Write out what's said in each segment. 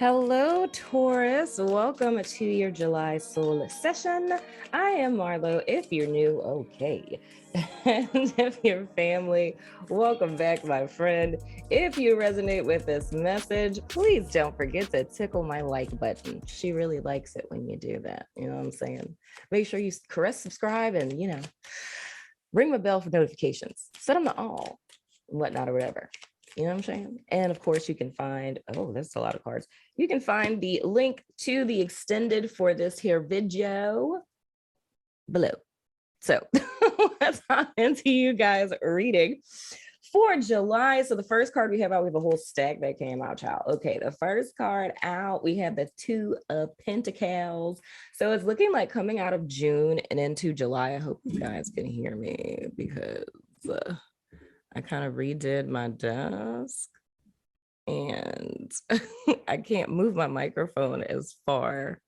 Hello, Taurus. Welcome to your July soul session. I am Marlo. If you're new, okay. And if you're family, welcome back, my friend. If you resonate with this message, please don't forget to tickle my like button. She really likes it when you do that. You know what I'm saying? Make sure you caress, subscribe, and, ring the bell for notifications. Set them to all, whatnot, or whatever. You know what I'm saying? And of course, you can find, oh, that's a lot of cards. You can find the link to the extended for this here video below. So let's hop into you guys reading for July. So the first card we have out, we have a whole stack that came out, child. Okay, the first card out, we have the Two of Pentacles. So it's looking like coming out of June and into July. I hope you guys can hear me because I kind of redid my desk and I can't move my microphone as far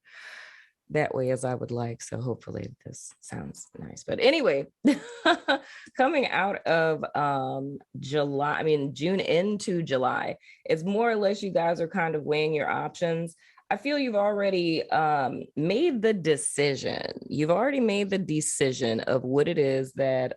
that way as I would like. So hopefully this sounds nice. But anyway, coming out of June into July, it's more or less you guys are kind of weighing your options. I feel you've already made the decision. You've already made the decision of what it is that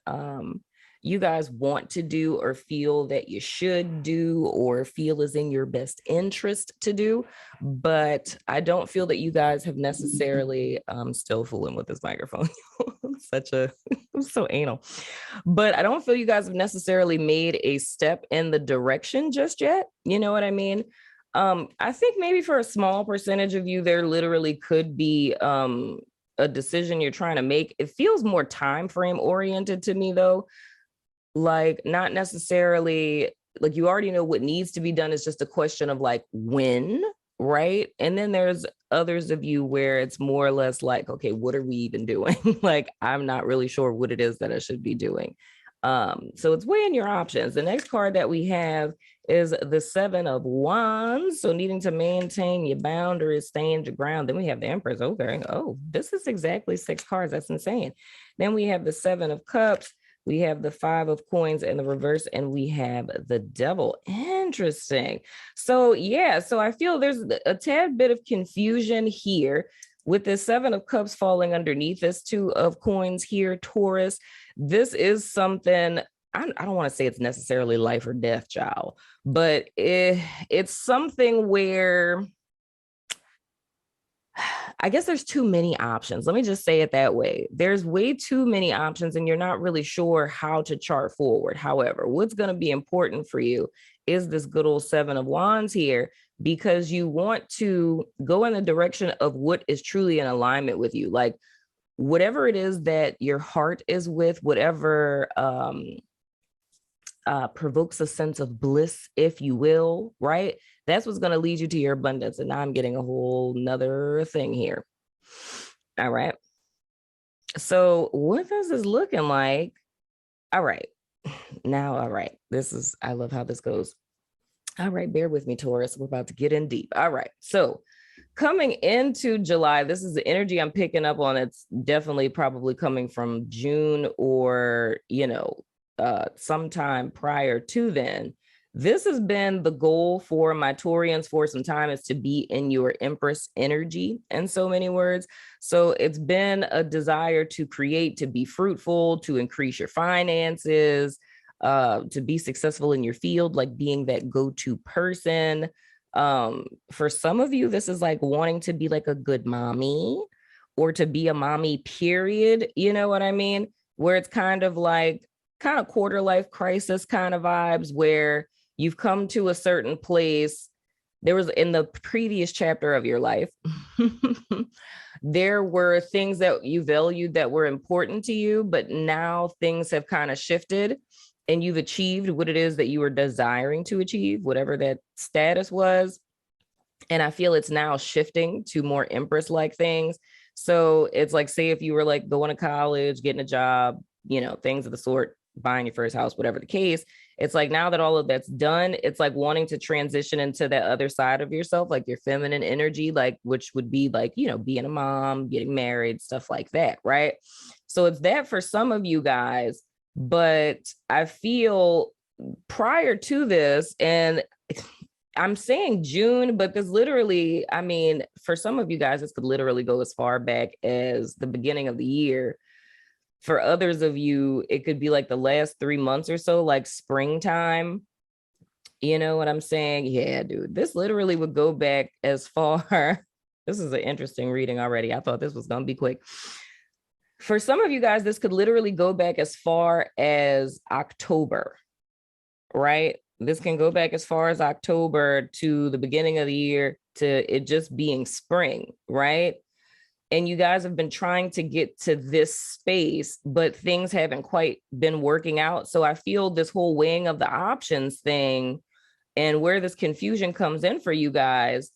you guys want to do or feel that you should do or feel is in your best interest to do. But I don't feel that you guys have necessarily, still fooling with this microphone. I'm so anal. But I don't feel you guys have necessarily made a step in the direction just yet. You know what I mean? I think maybe for a small percentage of you, there literally could be a decision you're trying to make. It feels more time frame oriented to me, though. Like, not necessarily like you already know what needs to be done. It's just a question of like when, right? And then there's others of you where it's more or less like, okay, what are we even doing? Like, I'm not really sure what it is that I should be doing. So it's weighing your options. The next card that we have is the Seven of Wands. So needing to maintain your boundaries, stand your ground. Then we have the Empress. Okay. Oh, this is exactly 6 cards. That's insane. Then we have the Seven of Cups. We have the Five of Coins in the reverse, and we have the Devil. Interesting. So yeah, so I feel there's a tad bit of confusion here with the Seven of Cups falling underneath this Two of Coins here, Taurus. This is something, I don't want to say it's necessarily life or death, child, but it's something where I guess there's too many options. Let me just say it that way. There's way too many options and you're not really sure how to chart forward. However, what's going to be important for you is this good old Seven of Wands here, because you want to go in the direction of what is truly in alignment with you. Like whatever it is that your heart is with, whatever provokes a sense of bliss, if you will, right? That's what's going to lead you to your abundance. And now I'm getting a whole nother thing here. All right. So what this is looking like. All right. Now, all right. I love how this goes. All right. Bear with me, Taurus. We're about to get in deep. All right. So coming into July, this is the energy I'm picking up on. It's definitely probably coming from June or, sometime prior to then. This has been the goal for my Taurians for some time, is to be in your Empress energy in so many words. So it's been a desire to create, to be fruitful, to increase your finances, to be successful in your field, like being that go-to person. For some of you, this is like wanting to be like a good mommy or to be a mommy, period. You know what I mean? Where it's kind of quarter life crisis kind of vibes, where you've come to a certain place. There was in the previous chapter of your life, there were things that you valued that were important to you, but now things have kind of shifted and you've achieved what it is that you were desiring to achieve, whatever that status was. And I feel it's now shifting to more Empress-like things. So it's like, say if you were like going to college, getting a job, things of the sort, buying your first house, whatever the case, it's like now that all of that's done, it's like wanting to transition into that other side of yourself, like your feminine energy, like which would be like, being a mom, getting married, stuff like that, right? So it's that for some of you guys, but I feel prior to this, and I'm saying June, but this literally, I mean, for some of you guys, this could literally go as far back as the beginning of the year. For others of you, it could be like the last 3 months or so, like springtime. You know what I'm saying? Yeah, dude, this literally would go back as far. This is an interesting reading already. I thought this was going to be quick. For some of you guys, this could literally go back as far as October, right? This can go back as far as October to the beginning of the year to it just being spring, right? And you guys have been trying to get to this space, but things haven't quite been working out. So I feel this whole weighing of the options thing and where this confusion comes in for you guys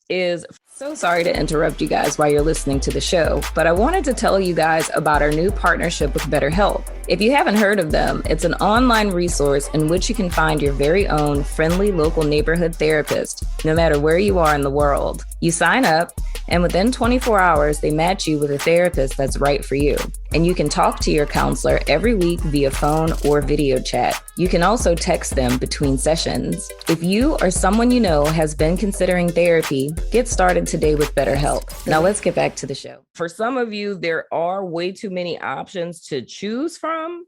is, so sorry to interrupt you guys while you're listening to the show, but I wanted to tell you guys about our new partnership with BetterHelp. If you haven't heard of them, it's an online resource in which you can find your very own friendly local neighborhood therapist, no matter where you are in the world. You sign up, and within 24 hours, they match you with a therapist that's right for you. And you can talk to your counselor every week via phone or video chat. You can also text them between sessions. If you or someone you know has been considering therapy, get started today with BetterHelp. Now let's get back to the show. For some of you, there are way too many options to choose from.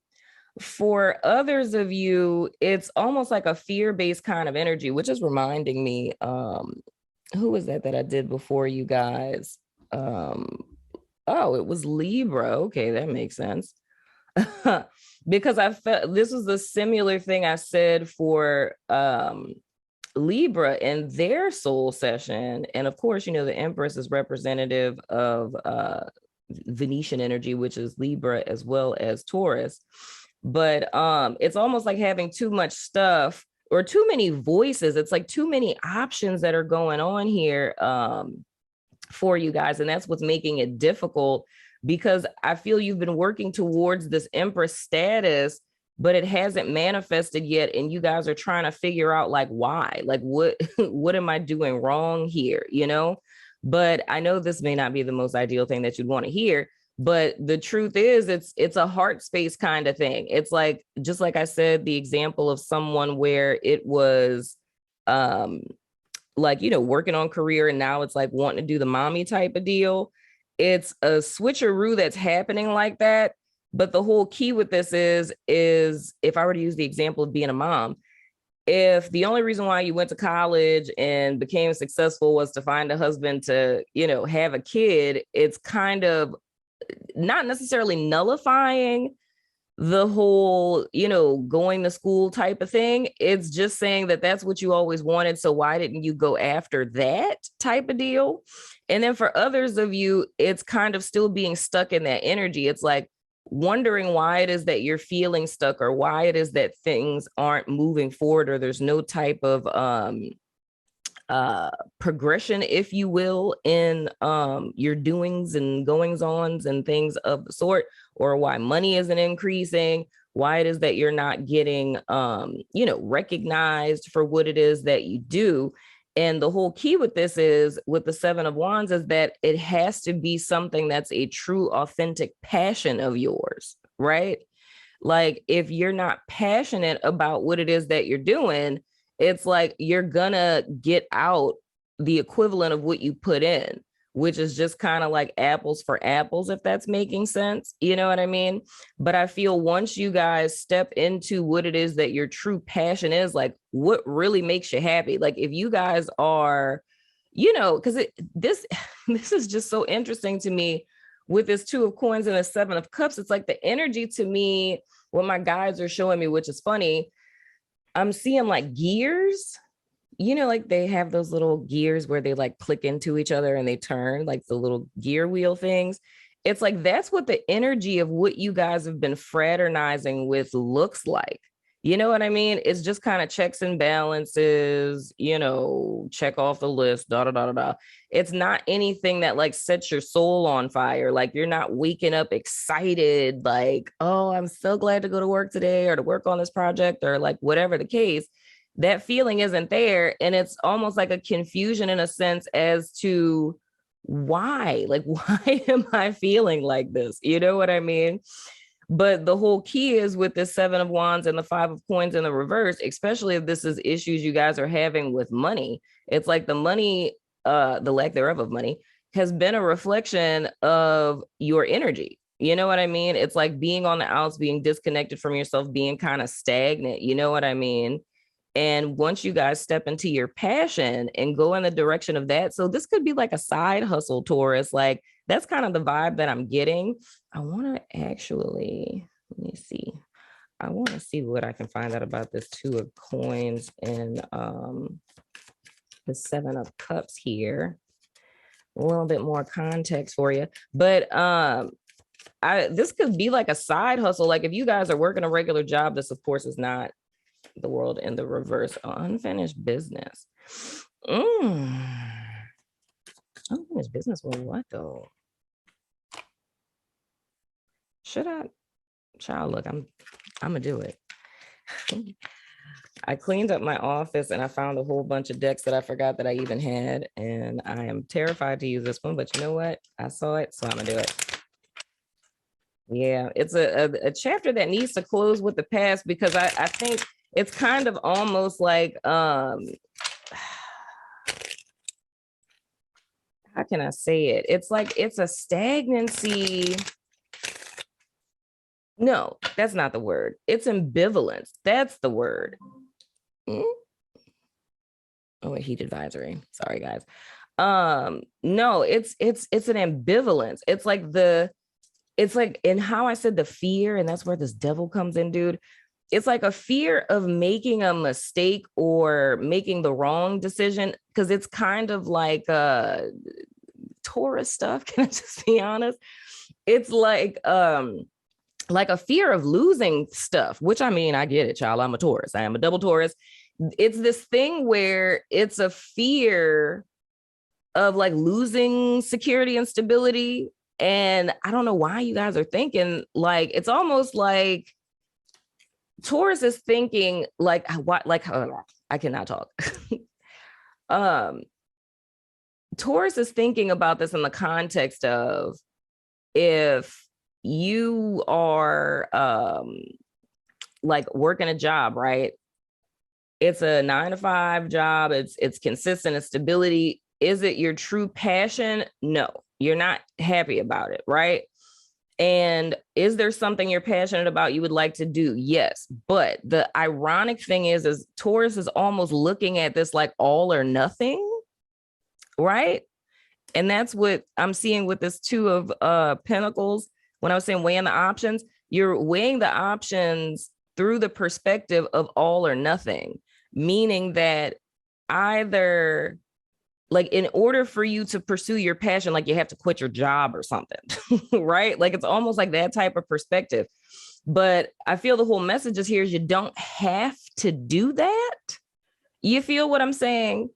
For others of you, it's almost like a fear-based kind of energy, which is reminding me, who was that I did before you guys? Oh, it was Libra. Okay, that makes sense. Because I felt this was a similar thing I said for Libra in their soul session. And of course, you know, the Empress is representative of Venetian energy, which is Libra as well as Taurus. But it's almost like having too much stuff or too many voices. It's like too many options that are going on here for you guys. And that's what's making it difficult, because I feel you've been working towards this Empress status, but it hasn't manifested yet. And you guys are trying to figure out like why, like what am I doing wrong here, you know? But I know this may not be the most ideal thing that you'd want to hear, but the truth is it's a heart space kind of thing. It's like, just like I said, the example of someone where it was like, you know, working on career and now it's like wanting to do the mommy type of deal. It's a switcheroo that's happening like that. But the whole key with this is if I were to use the example of being a mom, if the only reason why you went to college and became successful was to find a husband to, you know, have a kid, it's kind of not necessarily nullifying the whole, you know, going to school type of thing. It's just saying that that's what you always wanted. So why didn't you go after that type of deal? And then for others of you, it's kind of still being stuck in that energy. It's like wondering why it is that you're feeling stuck, or why it is that things aren't moving forward, or there's no type of progression, if you will, in your doings and goings ons and things of the sort, or why money isn't increasing, why it is that you're not getting you know, recognized for what it is that you do. And the whole key with this is, with the Seven of Wands, is that it has to be something that's a true, authentic passion of yours, right? Like if you're not passionate about what it is that you're doing, it's like you're gonna get out the equivalent of what you put in, which is just kind of like apples for apples, if that's making sense. You know what I mean? But I feel once you guys step into what it is that your true passion is, like what really makes you happy, like if you guys are, you know, because this is just so interesting to me with this Two of Coins and the Seven of Cups. It's like the energy to me, what my guides are showing me, which is funny, I'm seeing like gears, you know, like they have those little gears where they like click into each other and they turn, like the little gear wheel things. It's like that's what the energy of what you guys have been fraternizing with looks like. You know what I mean? It's just kind of checks and balances, you know, check off the list, da da da da da. It's not anything that like sets your soul on fire. Like you're not waking up excited, like, oh, I'm so glad to go to work today or to work on this project or like whatever the case. That feeling isn't there. And it's almost like a confusion in a sense as to why, like, why am I feeling like this? You know what I mean? But the whole key is with the 7 of Wands and the 5 of Coins in the reverse, especially if this is issues you guys are having with money. It's like the money, the lack thereof of money has been a reflection of your energy. You know what I mean? It's like being on the outs, being disconnected from yourself, being kind of stagnant. You know what I mean? And once you guys step into your passion and go in the direction of that, so this could be like a side hustle, Taurus. Like that's kind of the vibe that I'm getting. I want to actually, let me see. I want to see what I can find out about this 2 of Coins and the 7 of Cups here. A little bit more context for you. But this could be like a side hustle. Like if you guys are working a regular job, this of course is not the world in the reverse. Unfinished business. Unfinished business with what though? Should I? Child, look, I'm gonna do it. I cleaned up my office and I found a whole bunch of decks that I forgot that I even had, and I am terrified to use this one, but you know what? I saw it, so I'm gonna do it. Yeah, it's a chapter that needs to close with the past, because I think it's kind of almost like how can I say it? It's like it's a stagnancy. No, that's not the word. It's ambivalence. That's the word. Oh, a heat advisory. Sorry, guys. No, it's an ambivalence. It's like in how I said the fear, and that's where this devil comes in, dude. It's like a fear of making a mistake or making the wrong decision, because it's kind of like Taurus stuff. Can I just be honest? It's like a fear of losing stuff, which I mean, I get it, child. I'm a Taurus. I am a double Taurus. It's this thing where it's a fear of like losing security and stability. And I don't know why you guys are thinking like, it's almost like Taurus is thinking like, what, like, I cannot talk. Taurus is thinking about this in the context of, if you are like working a job, right? It's a 9 to 5 job. It's consistent, it's stability. Is it your true passion? No, you're not happy about it, right? And is there something you're passionate about you would like to do? Yes. But the ironic thing is Taurus is almost looking at this like all or nothing, right? And that's what I'm seeing with this 2 of Pentacles. When I was saying weighing the options, you're weighing the options through the perspective of all or nothing, meaning that either, like, in order for you to pursue your passion, like you have to quit your job or something, right? Like it's almost like that type of perspective. But I feel the whole message is here is you don't have to do that. You feel what I'm saying?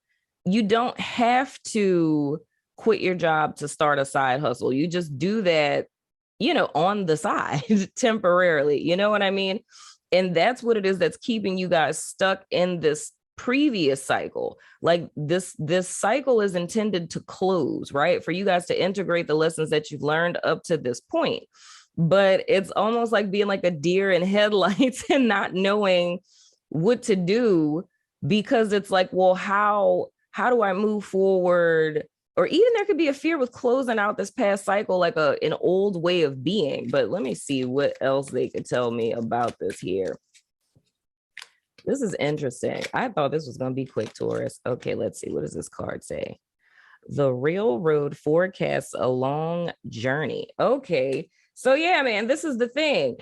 You don't have to quit your job to start a side hustle. You just do that, you know, on the side temporarily. You know what I mean? And that's what it is that's keeping you guys stuck in this previous cycle. Like this cycle is intended to close, right? For you guys to integrate the lessons that you've learned up to this point. But it's almost like being like a deer in headlights and not knowing what to do, because it's like, well, how do I move forward? Or even there could be a fear with closing out this past cycle, like an old way of being. But let me see what else they could tell me about this here. This is interesting. I thought this was going to be quick, Taurus. Okay, let's see. What does this card say? The railroad forecasts a long journey. Okay. So yeah, man, this is the thing.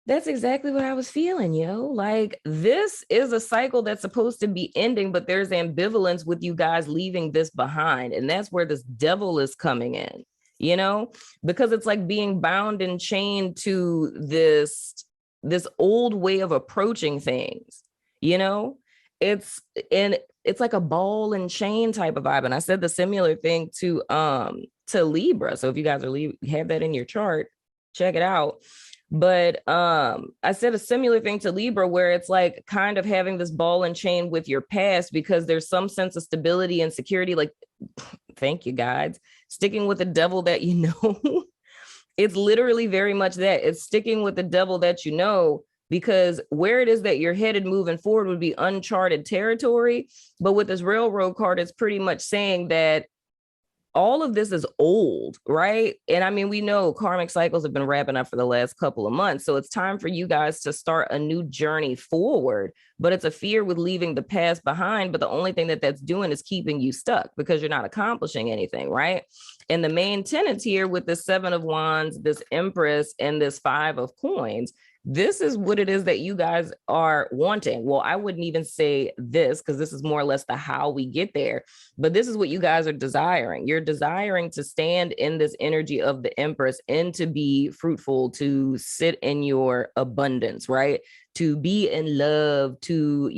That's exactly what I was feeling, yo. Like this is a cycle that's supposed to be ending, but there's ambivalence with you guys leaving this behind. And that's where this devil is coming in, you know, because it's like being bound and chained to this old way of approaching things, you know. It's like a ball and chain type of vibe. And I said the similar thing to Libra. So if you guys have that in your chart, check it out. But I said a similar thing to Libra, where it's like kind of having this ball and chain with your past, because there's some sense of stability and security. Like, thank you, guys, sticking with the devil that you know. It's literally very much that. It's sticking with the devil that you know, because where it is that you're headed moving forward would be uncharted territory. But with this railroad card, it's pretty much saying that all of this is old, right? And I mean, we know karmic cycles have been wrapping up for the last couple of months. So it's time for you guys to start a new journey forward. But it's a fear with leaving the past behind. But the only thing that that's doing is keeping you stuck because you're not accomplishing anything, right? And the main tenets here with the Seven of Wands, this Empress, and this Five of Coins, this is what it is that you guys are wanting. Well, I wouldn't even say this because this is more or less the how we get there, but this is what you guys are desiring. You're desiring to stand in this energy of the Empress and to be fruitful, to sit in your abundance, right? To be in love, to,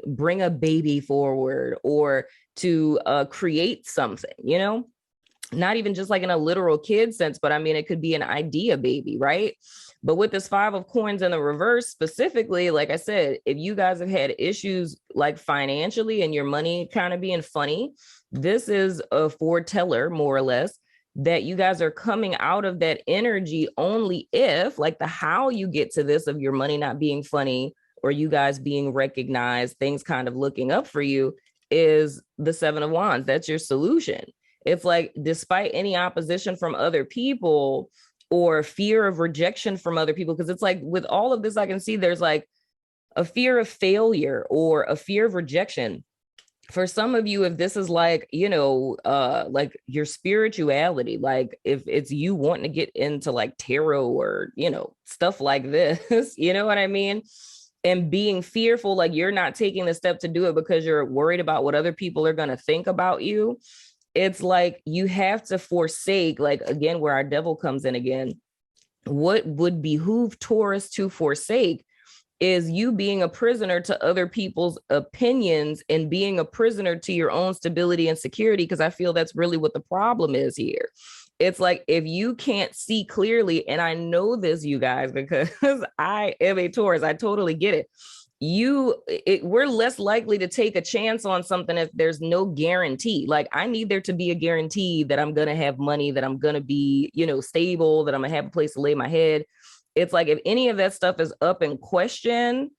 bring a baby forward, or to create something, not even just like in a literal kid sense, but I mean, it could be an idea baby, right? But with this Five of Coins in the reverse specifically, like I said, if you guys have had issues like financially and your money kind of being funny, this is a foreteller, more or less, that you guys are coming out of that energy only if, like the how you get to this of your money not being funny or you guys being recognized, things kind of looking up for you, is the Seven of Wands. That's your solution. It's like, despite any opposition from other people or fear of rejection from other people, because it's like with all of this, I can see there's like a fear of failure or a fear of rejection. For some of you, if this is like, like your spirituality, like if it's you wanting to get into like tarot or, stuff like this, you know what I mean? And being fearful, like you're not taking the step to do it because you're worried about what other people are going to think about you. It's like you have to forsake, like, again, where our devil comes in again, what would behoove Taurus to forsake is you being a prisoner to other people's opinions and being a prisoner to your own stability and security, because I feel that's really what the problem is here. It's like, if you can't see clearly, and I know this, you guys, because I am a Taurus, I totally get it. We're less likely to take a chance on something if there's no guarantee. Like, I need there to be a guarantee that I'm going to have money, that I'm going to be, stable, that I'm going to have a place to lay my head. It's like, if any of that stuff is up in question,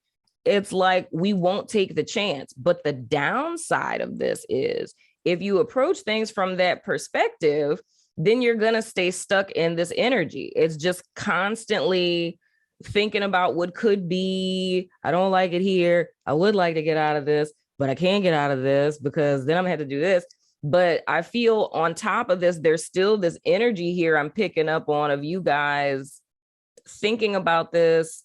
it's like we won't take the chance. But the downside of this is if you approach things from that perspective, then you're going to stay stuck in this energy. It's just constantly thinking about what could be. I don't like it here. I would like to get out of this, but I can't get out of this because then I'm gonna have to do this. But I feel on top of this, there's still this energy here I'm picking up on of you guys thinking about this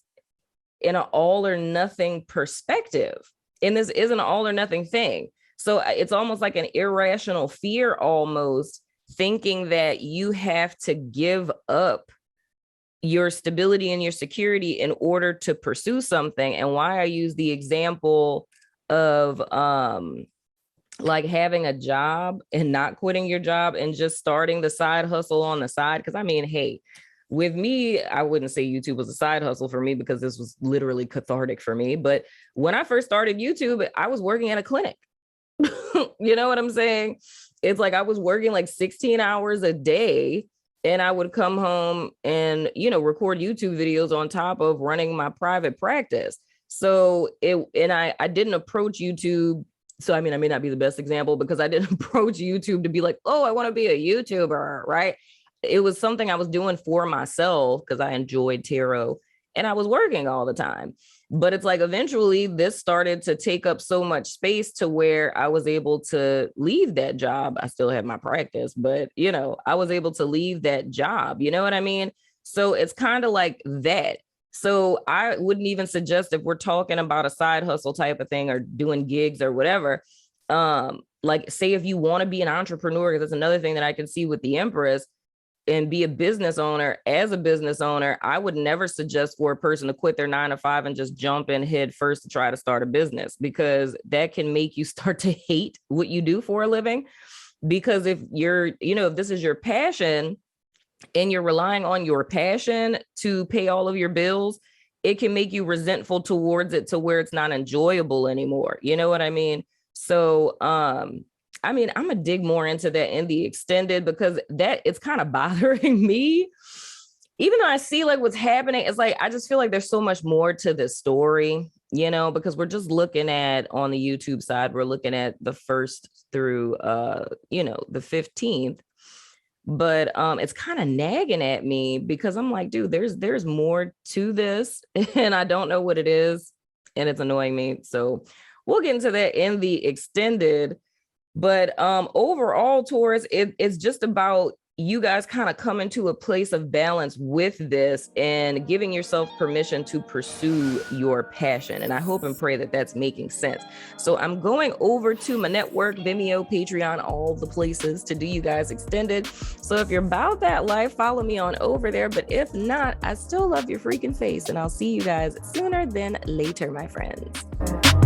in an all or nothing perspective. And this isn't an all or nothing thing. So it's almost like an irrational fear, almost thinking that you have to give up your stability and your security in order to pursue something. And why I use the example of like having a job and not quitting your job and just starting the side hustle on the side. Because I mean, hey, with me, I wouldn't say YouTube was a side hustle for me because this was literally cathartic for me. But when I first started YouTube, I was working at a clinic. You know what I'm saying? It's like I was working like 16 hours a day, and I would come home and, record YouTube videos on top of running my private practice. So I didn't approach YouTube. So, I mean, I may not be the best example because I didn't approach YouTube to be like, oh, I want to be a YouTuber, right? It was something I was doing for myself because I enjoyed tarot and I was working all the time. But it's like eventually this started to take up so much space to where I was able to leave that job. I still had my practice, but, I was able to leave that job. You know what I mean? So it's kind of like that. So I wouldn't even suggest, if we're talking about a side hustle type of thing or doing gigs or whatever, like say if you want to be an entrepreneur, because that's another thing that I can see with the Empress, and be a business owner. As a business owner, I would never suggest for a person to quit their 9 to 5 and just jump in head first to try to start a business, because that can make you start to hate what you do for a living. Because if you're, if this is your passion and you're relying on your passion to pay all of your bills, it can make you resentful towards it to where it's not enjoyable anymore. You know what I mean? So, I mean, I'm gonna dig more into that in the extended, because that it's kind of bothering me. Even though I see like what's happening, it's like I just feel like there's so much more to this story, you know, because we're just looking at, on the YouTube side, we're looking at the 1st through you know, the 15th. But it's kind of nagging at me, because I'm like, dude, there's more to this and I don't know what it is, and it's annoying me. So we'll get into that in the extended. But overall, Taurus, it's just about you guys kind of coming to a place of balance with this and giving yourself permission to pursue your passion. And I hope and pray that that's making sense. So I'm going over to my network, Vimeo, Patreon, all the places to do you guys extended. So if you're about that life, follow me on over there. But if not, I still love your freaking face, and I'll see you guys sooner than later, my friends.